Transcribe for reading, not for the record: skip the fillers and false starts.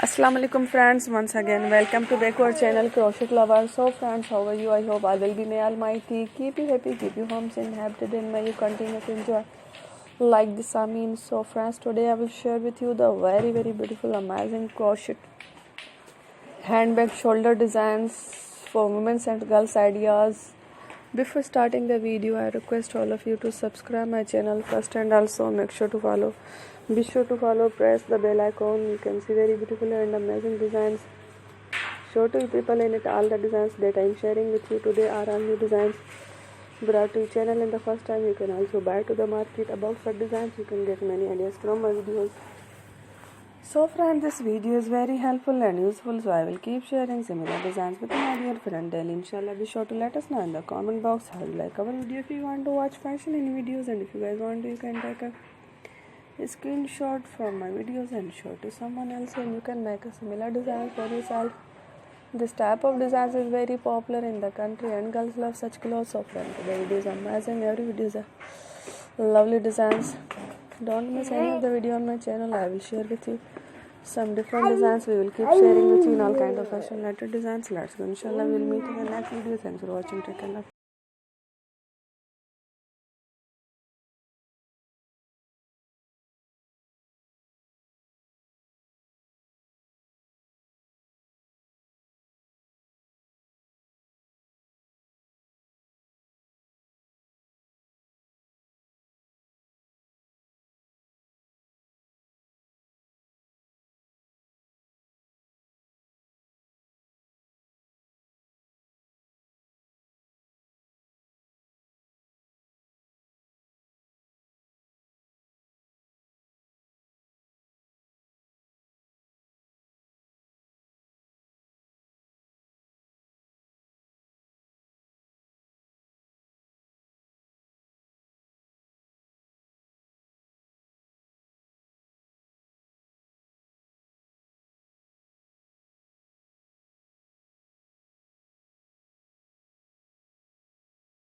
Assalamu alaikum friends, once again welcome to back to our channel Crochet Lover. So friends, how are you? I hope I will be may almighty keep you happy, keep you home and happy, and may you continue to enjoy like this. I mean, so friends, today I will share with you the very beautiful amazing crochet handbag shoulder designs for women and girls ideas. Before starting the video, I request all of you to subscribe my channel first and also make sure to follow. Be sure to follow, press the bell icon. You can see very beautiful and amazing designs. Show to you people in it all the designs that I am sharing with you today are all new designs brought to your channel in the first time. You can also buy to the market about such designs. You can get many ideas from my videos. So friends, this video is very helpful and useful, so I will keep sharing similar designs with my dear friend daily. Inshallah, be sure to let us know in the comment box how you like our video. If you want to watch fashion in videos, and if you guys want to, you can take a screenshot from my videos and show to someone else, and you can make a similar design for yourself. This type of designs is very popular in the country and girls love such clothes. So friends, the video is amazing. Every video is a lovely designs. Don't miss any of the video on my channel. I will share with you some different designs. We will keep sharing with you in all kind of fashion related designs. Let's go. Inshallah, we will meet in the next video. Thanks for watching. Take care.